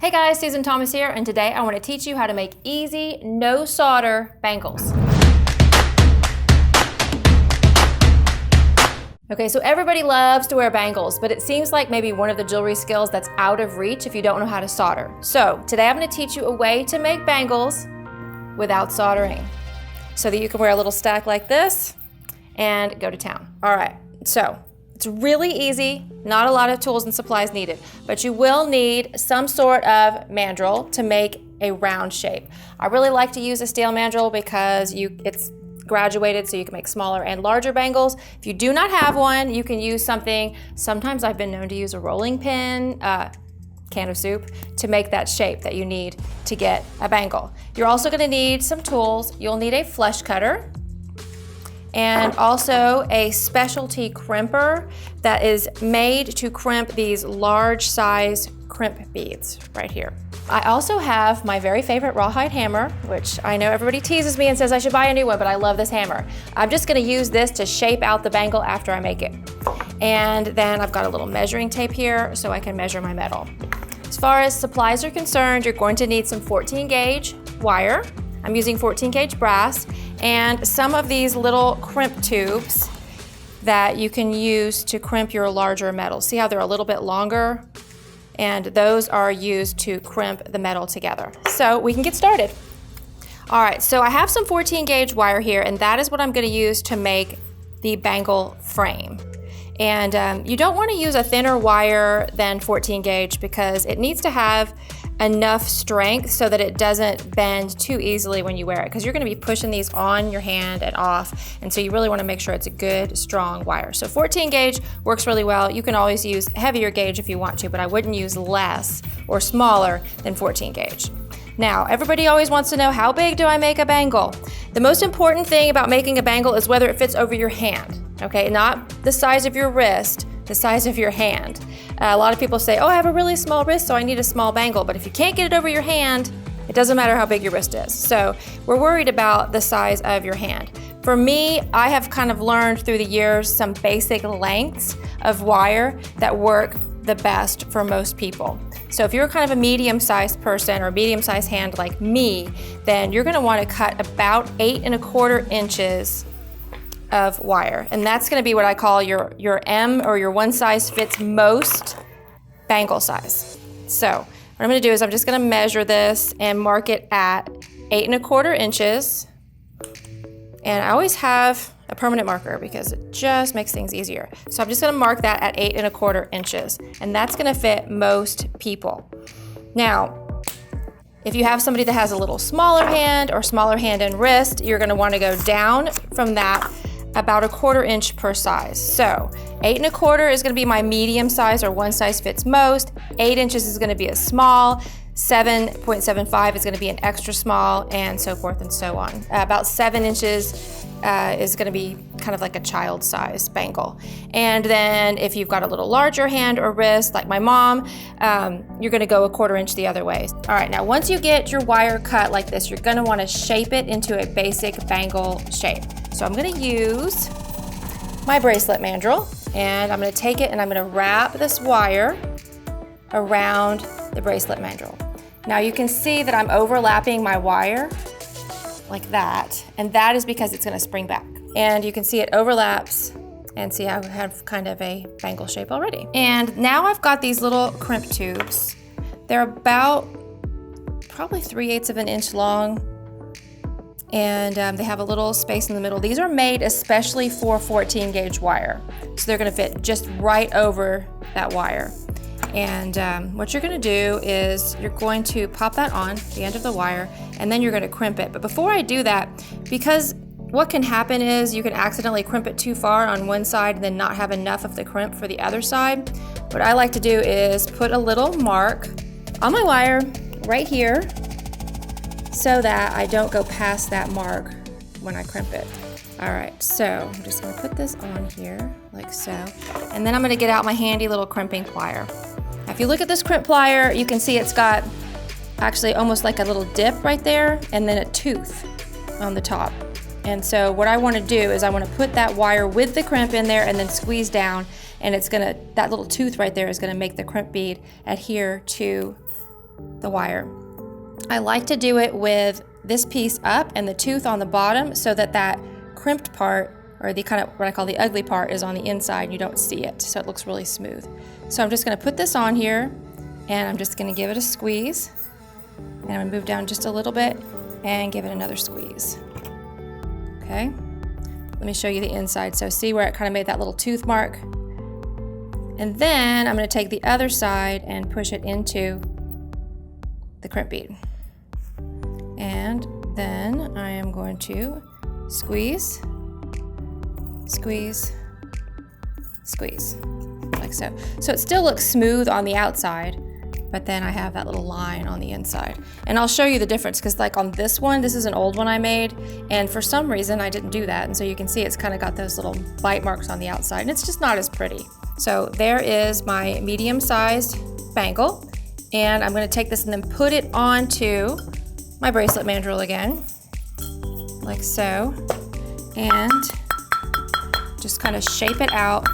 Hey guys, Susan Thomas here, and today I want to teach you how to make easy, no solder bangles. Okay, so everybody loves to wear bangles, but it seems like maybe one of the jewelry skills that's out of reach if you don't know how to solder. So today I'm going to teach you a way to make bangles without soldering, so that you can wear a little stack like this and go to town. All right, so it's really easy, not a lot of tools and supplies needed, but you will need some sort of mandrel to make a round shape. I really like to use a steel mandrel because it's graduated so you can make smaller and larger bangles. If you do not have one, you can use something. Sometimes I've been known to use a rolling pin, can of soup, to make that shape that you need to get a bangle. You're also gonna need some tools. You'll need a flush cutter, and also a specialty crimper that is made to crimp these large size crimp beads right here. I also have my very favorite rawhide hammer, which I know everybody teases me and says I should buy a new one, but I love this hammer. I'm just gonna use this to shape out the bangle after I make it. And then I've got a little measuring tape here so I can measure my metal. As far as supplies are concerned, you're going to need some 14 gauge wire. I'm using 14 gauge brass, and some of these little crimp tubes that you can use to crimp your larger metals. See how they're a little bit longer? And those are used to crimp the metal together. So we can get started. All right, so I have some 14 gauge wire here, and that is what I'm gonna use to make the bangle frame. And you don't wanna use a thinner wire than 14 gauge because it needs to have enough strength so that it doesn't bend too easily when you wear it, because you're gonna be pushing these on your hand and off, and so you really wanna make sure it's a good, strong wire. So 14 gauge works really well. You can always use heavier gauge if you want to, but I wouldn't use less or smaller than 14 gauge. Now, everybody always wants to know, how big do I make a bangle? The most important thing about making a bangle is whether it fits over your hand, okay? Not the size of your wrist, the size of your hand. A lot of people say, oh, I have a really small wrist, so I need a small bangle. But if you can't get it over your hand, it doesn't matter how big your wrist is. So we're worried about the size of your hand. For me, I have kind of learned through the years some basic lengths of wire that work the best for most people. So if you're kind of a medium-sized person or a medium-sized hand like me, then you're gonna wanna cut about 8 1/4 inches of wire. And that's gonna be what I call your M, or your one size fits most bangle size. So what I'm gonna do is I'm just gonna measure this and mark it at 8 1/4 inches. And I always have a permanent marker because it just makes things easier. So I'm just gonna mark that at 8 1/4 inches. And that's gonna fit most people. Now, if you have somebody that has a little smaller hand or smaller hand and wrist, you're gonna wanna go down from that about 1/4 inch per size. So 8 1/4 is gonna be my medium size, or one size fits most. 8 inches is gonna be a small. 7.75 is gonna be an extra small, and so forth and so on. About 7 inches is gonna be kind of like a child size bangle. And then if you've got a little larger hand or wrist, like my mom, you're gonna go 1/4 inch the other way. All right, now once you get your wire cut like this, you're gonna wanna shape it into a basic bangle shape. So I'm gonna use my bracelet mandrel, and I'm gonna take it and I'm gonna wrap this wire around the bracelet mandrel. Now you can see that I'm overlapping my wire like that, and that is because it's gonna spring back. And you can see it overlaps, and see I have kind of a bangle shape already. And now I've got these little crimp tubes. They're about probably 3/8 of an inch long, and they have a little space in the middle. These are made especially for 14 gauge wire, so they're gonna fit just right over that wire. And what you're gonna do is you're going to pop that on the end of the wire, and then you're gonna crimp it. But before I do that, because what can happen is you can accidentally crimp it too far on one side and then not have enough of the crimp for the other side, what I like to do is put a little mark on my wire right here so that I don't go past that mark when I crimp it. All right, so I'm just gonna put this on here like so, and then I'm gonna get out my handy little crimping plier. Now, if you look at this crimp plier, you can see it's got actually almost like a little dip right there, and then a tooth on the top. And so what I wanna do is I wanna put that wire with the crimp in there and then squeeze down, and it's gonna, that little tooth right there is gonna make the crimp bead adhere to the wire. I like to do it with this piece up and the tooth on the bottom so that that crimped part, or the kind of what I call the ugly part, is on the inside and you don't see it, so it looks really smooth. So I'm just gonna put this on here and I'm just gonna give it a squeeze. And I'm gonna move down just a little bit and give it another squeeze. Okay, let me show you the inside. So see where it kind of made that little tooth mark? And then I'm gonna take the other side and push it into the crimp bead. And then I am going to squeeze, squeeze, squeeze, like so. So it still looks smooth on the outside, but then I have that little line on the inside. And I'll show you the difference, because like on this one, this is an old one I made, and for some reason I didn't do that. And so you can see it's kind of got those little bite marks on the outside, and it's just not as pretty. So there is my medium-sized bangle, and I'm gonna take this and then put it onto my bracelet mandrel again, like so, and just kind of shape it out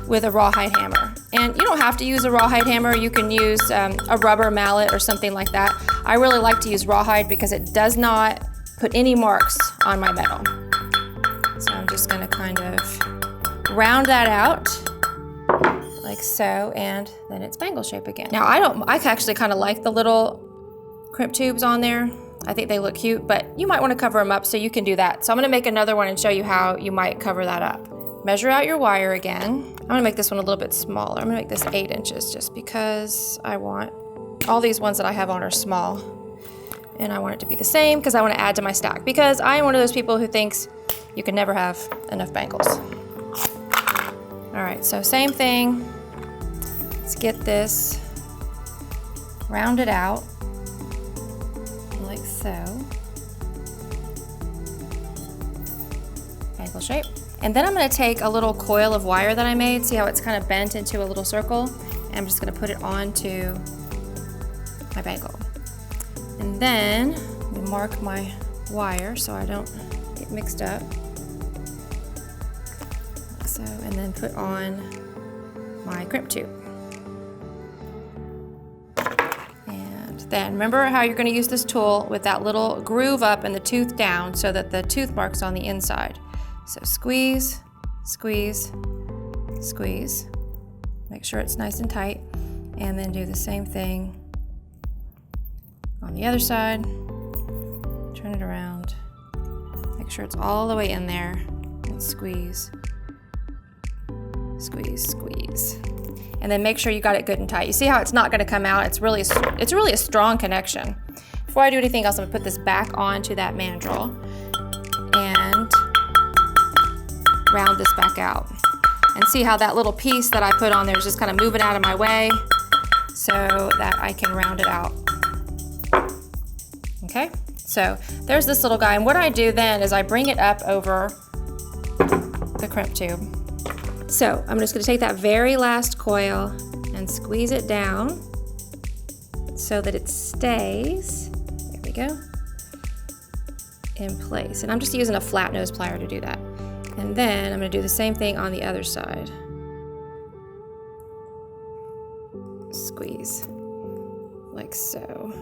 with a rawhide hammer. And you don't have to use a rawhide hammer, you can use a rubber mallet or something like that. I really like to use rawhide because it does not put any marks on my metal. So I'm just gonna kind of round that out, like so, and then it's bangle shape again. Now I actually kind of like the little crimp tubes on there. I think they look cute, but you might want to cover them up, so you can do that. So I'm gonna make another one and show you how you might cover that up. Measure out your wire again. I'm gonna make this one a little bit smaller. I'm gonna make this 8 inches just because I want, all these ones that I have on are small. And I want it to be the same because I want to add to my stack, because I am one of those people who thinks you can never have enough bangles. All right, so same thing. Let's get this rounded out like so. Bangle shape. And then I'm gonna take a little coil of wire that I made. See how it's kind of bent into a little circle? And I'm just gonna put it onto my bangle. And then I'm gonna mark my wire so I don't get mixed up. Like so, and then put on my crimp tube. And then remember how you're gonna use this tool with that little groove up and the tooth down so that the tooth mark's on the inside. So squeeze, squeeze, squeeze. Make sure it's nice and tight. And then do the same thing on the other side. Turn it around. Make sure it's all the way in there. And squeeze, squeeze, squeeze. And then make sure you got it good and tight. You see how it's not gonna come out? It's really a strong connection. Before I do anything else, I'm gonna put this back onto that mandrel and round this back out. And see how that little piece that I put on there is just kind of moving out of my way so that I can round it out. Okay, so there's this little guy, and what I do then is I bring it up over the crimp tube. So I'm just gonna take that very last coil and squeeze it down so that it stays, there we go, in place. And I'm just using a flat nose plier to do that. And then I'm gonna do the same thing on the other side. Squeeze, like so.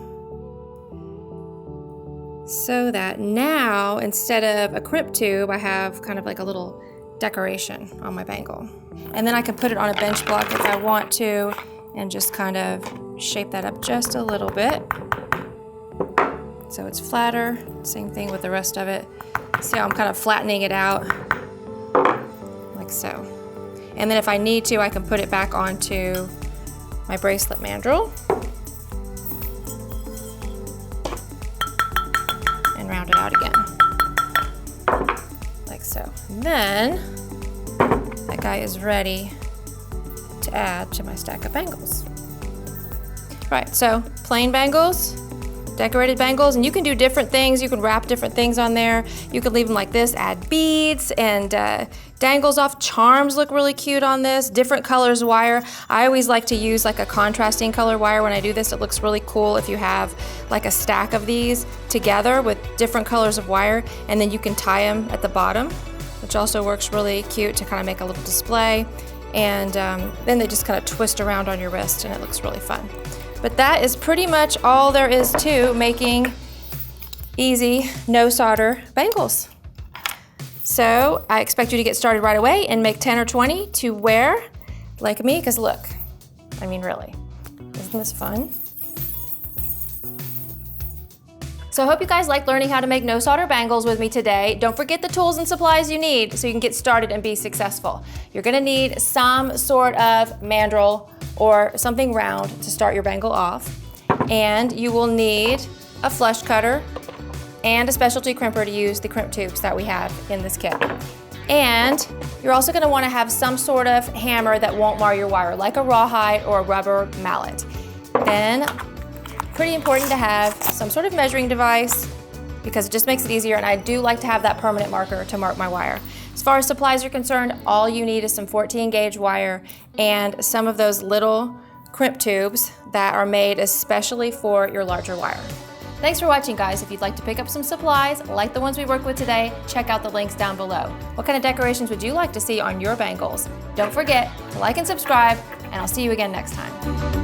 So that now, instead of a crimp tube, I have kind of like a little decoration on my bangle. And then I can put it on a bench block if I want to, and just kind of shape that up just a little bit. So it's flatter, same thing with the rest of it. See how I'm kind of flattening it out? Like so. And then if I need to, I can put it back onto my bracelet mandrel and round it out again. Like so. And then that guy is ready to add to my stack of bangles. Right, so plain bangles, decorated bangles, and you can do different things. You can wrap different things on there. You could leave them like this, add beads and dangles off. Charms look really cute on this. Different colors of wire. I always like to use like a contrasting color wire when I do this. It looks really cool if you have like a stack of these together with different colors of wire, and then you can tie them at the bottom, which also works really cute to kind of make a little display. And then they just kind of twist around on your wrist and it looks really fun. But that is pretty much all there is to making easy, no solder bangles. So I expect you to get started right away and make 10 or 20 to wear like me, because look, I mean really, isn't this fun? So I hope you guys liked learning how to make no solder bangles with me today. Don't forget the tools and supplies you need so you can get started and be successful. You're gonna need some sort of mandrel or something round to start your bangle off. And you will need a flush cutter and a specialty crimper to use the crimp tubes that we have in this kit. And you're also gonna wanna have some sort of hammer that won't mar your wire, like a rawhide or a rubber mallet. Then, pretty important to have some sort of measuring device because it just makes it easier, and I do like to have that permanent marker to mark my wire. As far as supplies are concerned, all you need is some 14 gauge wire and some of those little crimp tubes that are made especially for your larger wire. Thanks for watching, guys. If you'd like to pick up some supplies like the ones we worked with today, check out the links down below. What kind of decorations would you like to see on your bangles? Don't forget to like and subscribe, and I'll see you again next time.